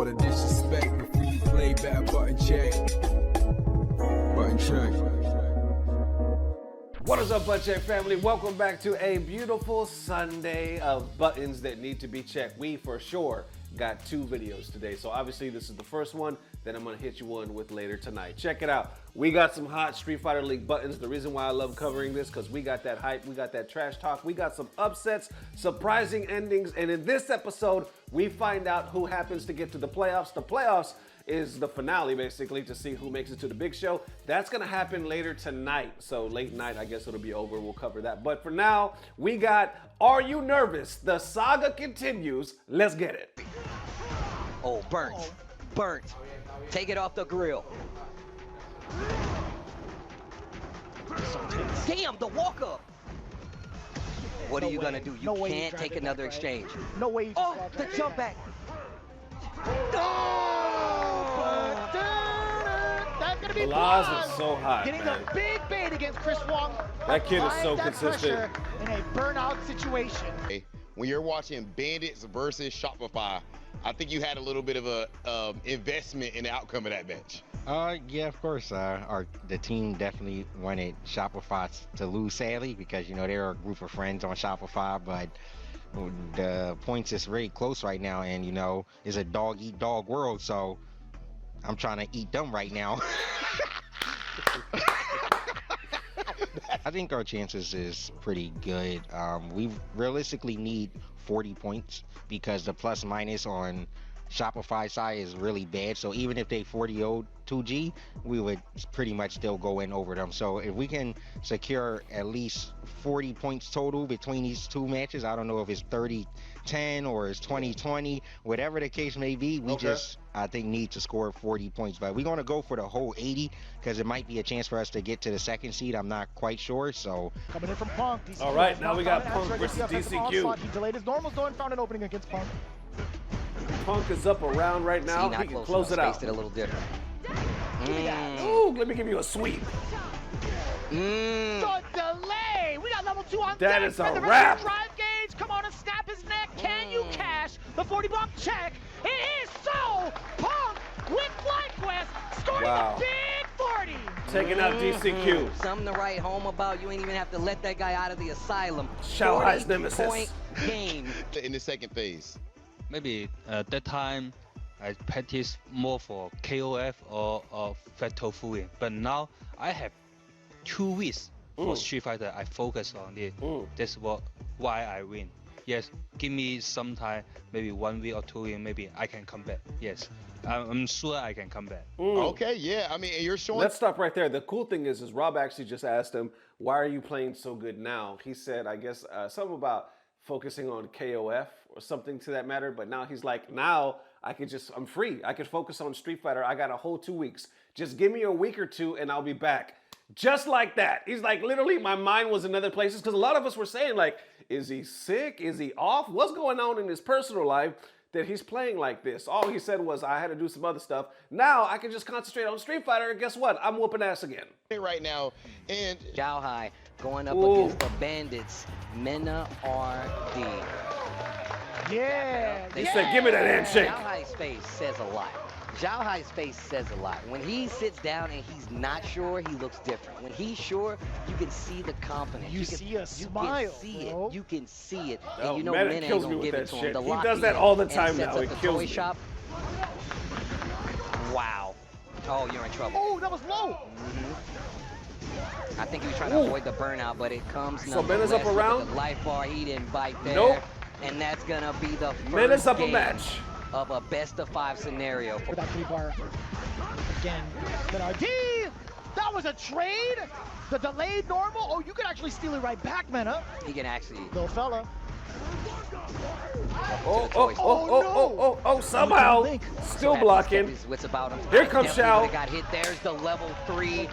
All the disrespect before you play back, button check. Button check. What is up, Butt Check family? Welcome back to a beautiful Sunday of buttons that need to be checked. We for sure got 2 videos today. So obviously this is the first one that I'm gonna hit you on with later tonight. Check it out. We got some hot Street Fighter League buttons. The reason why I love covering this, because we got that hype, we got that trash talk, we got some upsets, surprising endings, and in this episode, we find out who happens to get to the playoffs. The playoffs is the finale, basically, to see who makes it to the big show. That's gonna happen later tonight. So late night, I guess it'll be over. We'll cover that. But for now, we got Are You Nervous? The saga continues. Let's get it. Oh, burnt. Burnt. Take it off the grill. Damn, the walk up. What are you gonna do? You can't take another exchange. No way. Oh, the jump back. That's gonna be Laz is so hot, getting man. a big bait against Chris Wong. That kid is so Applying that consistent. pressure in a burnout situation. When you're watching Bandits versus Shopify, I think you had a little bit of a investment in the outcome of that match. Yeah, of course. The team definitely wanted Shopify to lose, sadly, because they're a group of friends on Shopify, but the points is really close right now, and it's a dog eat dog world, so I'm trying to eat them right now. I think our chances is pretty good. We realistically need 40 points because the plus minus on Shopify side is really bad. So even if they 40-0 2G, we would pretty much still go in over them. So if we can secure at least 40 points total between these 2 matches, I don't know if it's 30-10 or it's 20-20, whatever the case may be, we just, I think, need to score 40 points. But we're going to go for the whole 80 because it might be a chance for us to get to the 2nd seed. I'm not quite sure. So Coming in from Punk. DCQ All right, now we got Punk versus DCQ. He delayed his normals though and found an opening against Punk. Punk is up around right now. See, He can close it out. Spaced it a little different. Ooh, let me give you a sweep. The delay. We got level 2 on That deck. is a And the wrap. drive gauge. Come on and snap his neck. Can you cash the 40 bump check? It is so. Punk with FlyQuest scoring Wow. a big 40. Taking out DCQ. Something to write home about. You ain't even have to let that guy out of the asylum. Xiao Hai's nemesis. 40-point game. In the 2nd phase. Maybe that time I practice more for KOF or Fatal Fury. But now I have 2 weeks for Street Fighter. I focus on it. That's why I win. Yes, give me some time, maybe 1 week or 2 weeks, maybe I can come back. Yes, I'm sure I can come back. Okay, yeah. I mean, you're showing. Let's stop right there. The cool thing is Rob actually just asked him, why are you playing so good now? He said, I guess, something about focusing on KOF or something to that matter. But now he's like, now I'm free. I could focus on Street Fighter. I got a whole 2 weeks. Just give me a week or 2 and I'll be back. Just like that. He's like, literally, my mind was in other places because a lot of us were saying, like, is he sick? Is he off? What's going on in his personal life that he's playing like this? All he said was, I had to do some other stuff. Now I can just concentrate on Street Fighter, and guess what? I'm whooping ass again. right now, and Xiao Hai going up against the Bandits, MenaRD. Yeah. He said, give me that handshake. Xiao Hai's face says a lot. Xiao Hai's face says a lot. When he sits down and he's not sure, he looks different. When he's sure, you can see the confidence. You see a smile, You can see bro. it. You can see it. Oh, And you know Mena Mena ain't kills me gonna with give that it to him. shit. The He lock does that in all the and time sets now. up It the kills toy me. shop. Wow. Oh, you're in trouble. Oh, that was low. I think he was trying to avoid the burnout, but it comes So Mena's up nonetheless with around? the life bar. He didn't bite there. Nope. And that's gonna be the first Mena's up a game match. of a best-of-5 scenario. For that 3-bar. Again, MenaRD. That was a trade. The delayed normal. Oh, you can actually steal it right back, Mena. He can actually. Little fella. Somehow, still blocking. His wits about him. Here comes Definitely Xiao. got hit. There's the level 3. And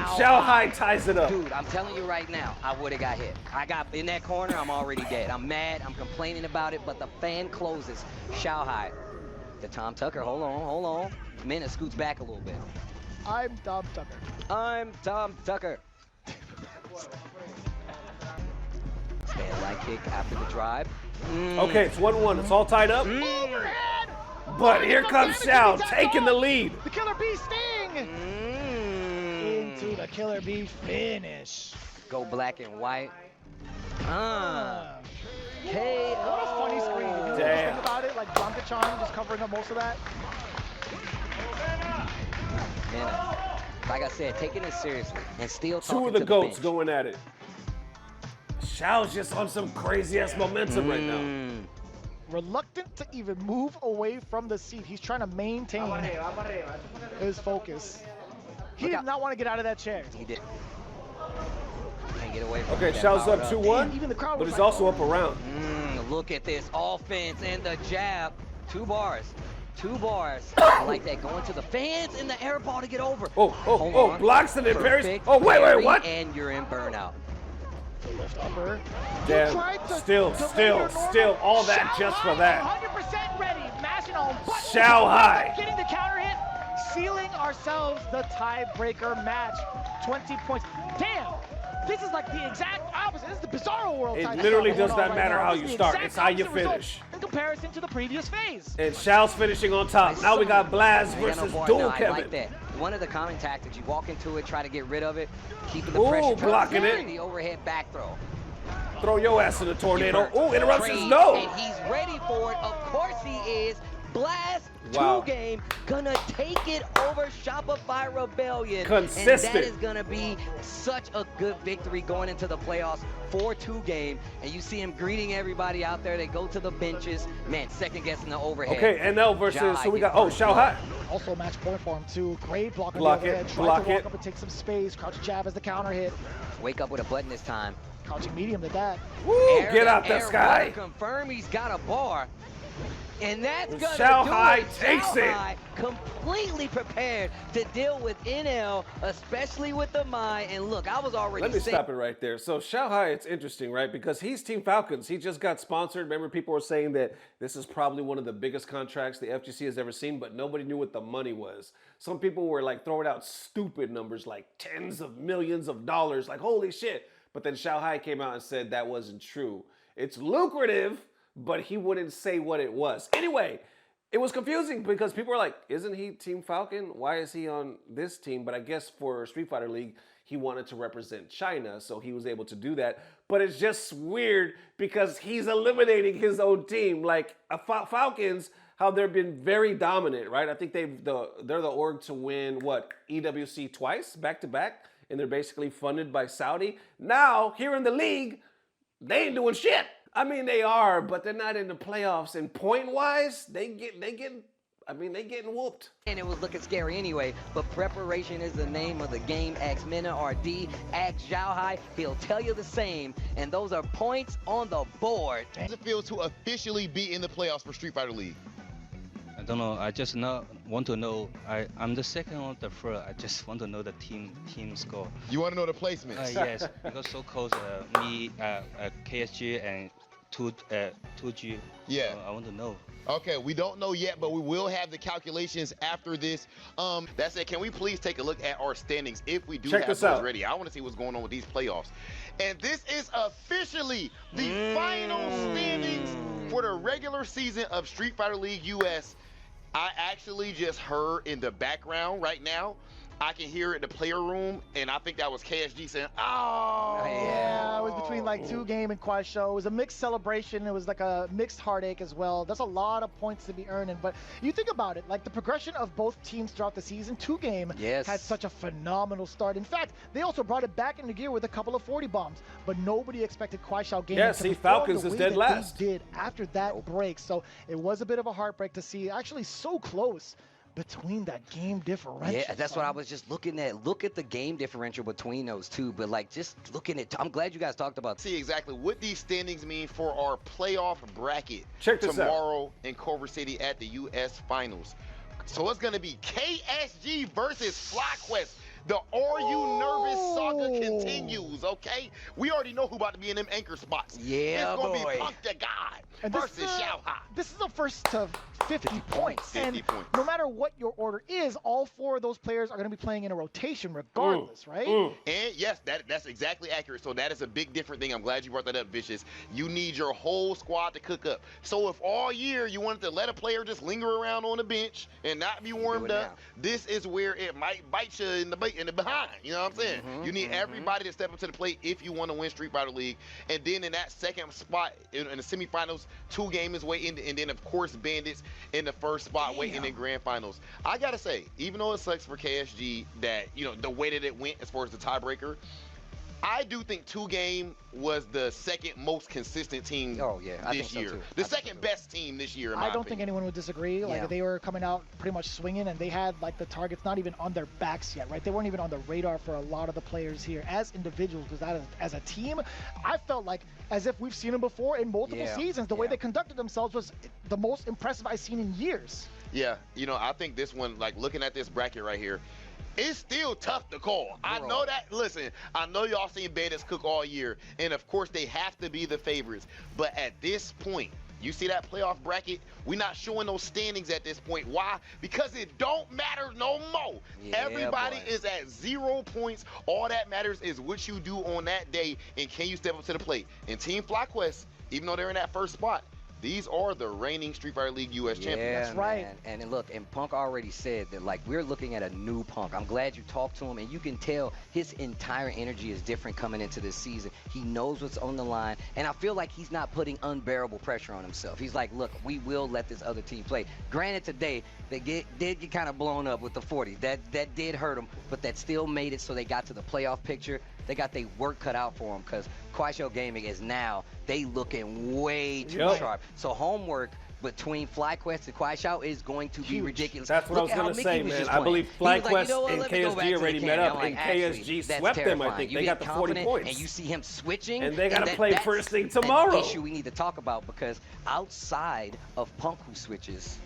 Xiao Hai ties it up. Dude, I'm telling you right now, I would have got hit. I got in that corner, I'm already dead. I'm mad, I'm complaining about it, but the fan closes. Xiao Hai. The Tom Tucker, hold on. Mena scoots back a little bit. I'm Tom Tucker. I'm Tom Tucker. Stand light kick after the drive. Okay, it's 1-1. It's all tied up. Overhead! But here comes Xiao taking the lead. The Killer Bee sting! Into the Killer Bee finish. Go black and white. Hey, what a funny screen. If you really Damn. think about it, like Blanca-chan just covering up most of that. Man, like I said, taking it seriously and still talking Two of the to GOATs bench. going at it. Xiao's just on some crazy ass momentum right now. Reluctant to even move away from the seat. He's trying to maintain his focus. He did not want to get out of that chair. He did. Can't get away from Okay, that Xiao's power up 2-1, Even the crowd but was he's like, also up a round. Look at this offense and the jab. 2 bars. 2 bars. I like that. Going to the fans in the air ball to get over. Oh, blocks it and parries. Perfect Oh, wait, parry, what? And you're in burnout. lift upper. Damn, still, all that Xiao just Hai, for that. 100% ready, mashing on buttons. Xiao Hai. Getting the counter hit, sealing ourselves the tiebreaker match. 20 points. Damn, this is like the exact opposite. This is the Bizarro World It type literally stuff does going not on matter right now. how This you is the start, exact it's how you opposite result finish. in comparison to the previous phase. And Xiao's finishing on top. Now we got Blaz Yeah, no, versus boy, Dual no, I Kevin. like that. One of the common tactics, you walk into it, try to get rid of it, keeping the Ooh, pressure. try to blocking get it. The overhead back throw. Throw your ass in the tornado. Get Ooh, hurt. interruptions, Trade, no. And he's ready for it. Of course he is. Blast Wow. 2 game, gonna take it over Shopify Rebellion. Consistent. And that is gonna be such a good victory going into the playoffs for 2 game. And you see him greeting everybody out there. They go to the benches. Man, second guessing the overhead. Okay, NL versus, Xiao so we Hai got, gets Xiao Hai. Also match point for him too. Great block on Block the it, overhead. Tried block to walk it. up and take some space. Crouch jab as the counter hit. Wake up with a button this time. Crouching medium to that. Woo, Air get to out the air sky. water confirm he's got a bar. And that's gonna Xiao do Hai it. takes Xiao it. Hai completely prepared to deal with NL, especially with the Mai. And look, I was already Let me saying, stop it right there. So Xiao Hai, it's interesting, right? Because he's Team Falcons. He just got sponsored. Remember, people were saying that this is probably one of the biggest contracts the FGC has ever seen, but nobody knew what the money was. Some people were like throwing out stupid numbers like tens of millions of dollars, like holy shit. But then Xiao Hai came out and said that wasn't true. It's lucrative, but he wouldn't say what it was. Anyway, it was confusing because people were like, isn't he Team Falcon? Why is he on this team? But I guess for Street Fighter League, he wanted to represent China, so he was able to do that. But it's just weird because he's eliminating his own team. Like Falcons, how they've been very dominant, right? I think they're the org to win, what, EWC twice, back to back? And they're basically funded by Saudi. Now, here in the league, they ain't doing shit. I mean, they are, but they're not in the playoffs. And point-wise, they getting whooped. and it was looking scary anyway. But preparation is the name of the game. Ask MenaRD, ask Xiao Hai. He'll tell you the same. And those are points on the board. How does it feel to officially be in the playoffs for Street Fighter League? I don't know. I just want to know. I'm the second or the first. I just want to know the team score. You want to know the placements? Yes, because so close. Me, KSG, and 2G. Yeah. I want to know. Okay, we don't know yet, but we will have the calculations after this. That said, can we please take a look at our standings if we do Check have this those out. ready? I want to see what's going on with these playoffs. And this is officially the final standings for the regular season of Street Fighter League US. I actually just heard in the background right now, I can hear it in the player room, and I think that was KSG saying, oh. Yeah, it was between like 2 game and Quad Show. It was a mixed celebration. It was like a mixed heartache as well. There's a lot of points to be earning, but you think about it, like the progression of both teams throughout the season. 2 game had such a phenomenal start. In fact, they also brought it back into gear with a couple of 40 bombs, but nobody expected Quad Show Gaming Yeah, to see, perform Falcons the is way dead that last. they did after that break. So it was a bit of a heartbreak to see actually so close between that game differential. Yeah, that's what I was just looking at. Look at the game differential between those two. But like, just looking at, I'm glad you guys talked about. See exactly what these standings mean for our playoff bracket Check this out. tomorrow in Culver City at the US Finals. So it's going to be KSG versus FlyQuest. The Are You Nervous saga continues, okay? We already know who about to be in them anchor spots. Yeah, it's going to boy. be Punk the God And versus Xiao Hai. This is the first to 50 points. 50 points. No matter what your order is, all 4 of those players are going to be playing in a rotation regardless, right? And yes, that's exactly accurate. So that is a big different thing. I'm glad you brought that up, Vicious. You need your whole squad to cook up. So if all year you wanted to let a player just linger around on the bench and not be warmed up, this is where it might bite you in the behind. You know what I'm saying? You need everybody to step up to the plate if you want to win Street Fighter League. And then in that second spot in the semifinals, 2 games waiting, and then of course Bandits in the first spot waiting in grand finals. I gotta say, even though it sucks for KSG that, you know, the way that it went as far as the tiebreaker, I do think 2Game was the second most consistent team this year. So the second best team this year, in my opinion. I don't think anyone would disagree. Like, they were coming out pretty much swinging, and they had, like, the targets not even on their backs yet, right? They weren't even on the radar for a lot of the players here as individuals, because as a team, I felt like as if we've seen them before in multiple seasons. The way they conducted themselves was the most impressive I've seen in years. Yeah, you know, I think this one, like, looking at this bracket right here, it's still tough to call. I know that. Listen, I know y'all seen Bandits cook all year, and of course they have to be the favorites. But at this point, you see that playoff bracket? We're not showing those standings at this point. Why? Because it don't matter no more. Everybody is at 0 points. All that matters is what you do on that day, and can you step up to the plate. And Team FlyQuest, even though they're in that first spot, these are the reigning Street Fighter League U.S. champions. That's right. Man. And look, and Punk already said that, like, we're looking at a new Punk. I'm glad you talked to him, and you can tell his entire energy is different coming into this season. He knows what's on the line, and I feel like he's not putting unbearable pressure on himself. He's like, look, we will let this other team play. Granted, today, they did get kind of blown up with the 40. That did hurt them, but that still made it so they got to the playoff picture. They got their work cut out for them, because Kuaishou Gaming is now, they looking way too sharp. So homework between FlyQuest and Kuaishou is going to be ridiculous. That's what I was going to say, man. I believe FlyQuest and KSG already met up, and KSG swept them, I think. They got the 40 points. And you see him switching. And they got to play first thing tomorrow. That's an issue we need to talk about, because outside of Punk who switches,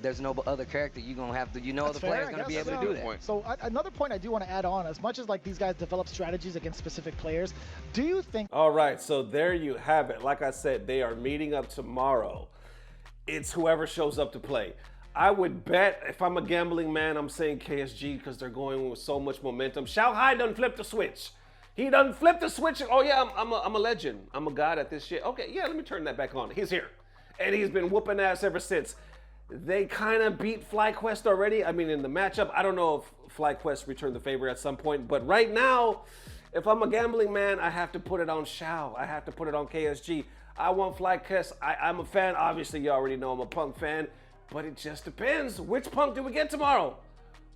there's no other character you're going to have to, other players going to be able to do that. So another point I do want to add on, as much as like these guys develop strategies against specific players, do you think... All right, so there you have it. Like I said, they are meeting up tomorrow. It's whoever shows up to play. I would bet, if I'm a gambling man, I'm saying KSG, because they're going with so much momentum. Xiao Hai done flipped the switch. He done flipped the switch. Oh yeah, I'm a legend. I'm a god at this shit. Okay, yeah, let me turn that back on. He's here. And he's been whooping ass ever since. They kind of beat FlyQuest already. I mean, in the matchup, I don't know if FlyQuest returned the favor at some point, but right now, if I'm a gambling man, I have to put it on Xiao. I have to put it on KSG. I want FlyQuest. I'm a fan. Obviously, you already know I'm a Punk fan, but it just depends. Which Punk do we get tomorrow?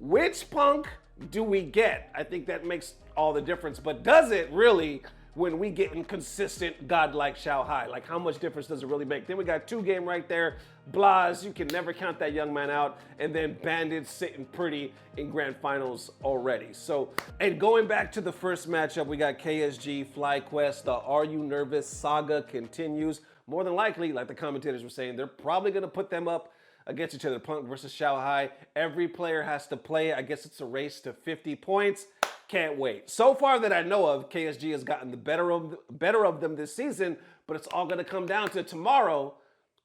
Which Punk do we get? I think that makes all the difference, but does it really when we get in consistent godlike Xiao Hai? Like, how much difference does it really make? Then we got 2Game right there. Blas, you can never count that young man out. And then Bandits sitting pretty in grand finals already. So, and going back to the first matchup, we got KSG, FlyQuest. The Are You Nervous saga continues. More than likely, like the commentators were saying, they're probably going to put them up against each other. Punk versus Xiao Hai. Every player has to play. I guess it's a race to 50 points. Can't wait. So far that I know of, KSG has gotten the better of them this season, but it's all going to come down to tomorrow,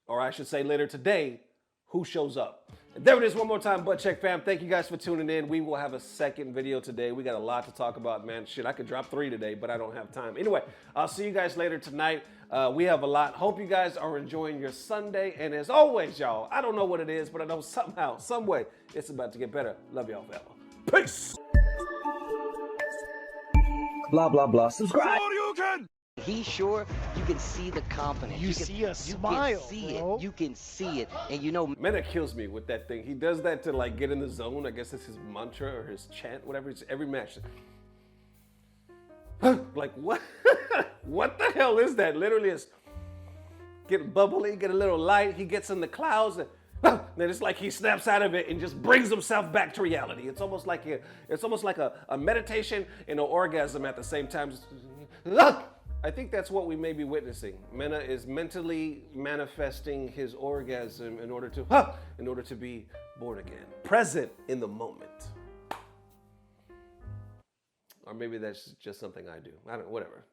or I should say later today, who shows up. And there it is one more time, Butt Check fam. Thank you guys for tuning in. We will have a second video today. We got a lot to talk about, man. Shit, I could drop 3 today, but I don't have time. Anyway, I'll see you guys later tonight. We have a lot. Hope you guys are enjoying your Sunday. And as always, y'all, I don't know what it is, but I know somehow, some way, it's about to get better. Love y'all forever. Peace. Blah, blah, blah. Subscribe. He's sure. You can see the confidence. You see a smile, You can see bro. it. You can see it. And you know, Mena kills me with that thing. He does that to like get in the zone. I guess it's his mantra or his chant, whatever. It's every match. Like what? What the hell is that? Literally, it's get bubbly, get a little light. He gets in the clouds, and then it's like he snaps out of it and just brings himself back to reality. It's almost like a meditation and an orgasm at the same time. I think that's what we may be witnessing. Mena is mentally manifesting his orgasm in order to be born again, present in the moment. Or maybe that's just something I do. I don't know, whatever.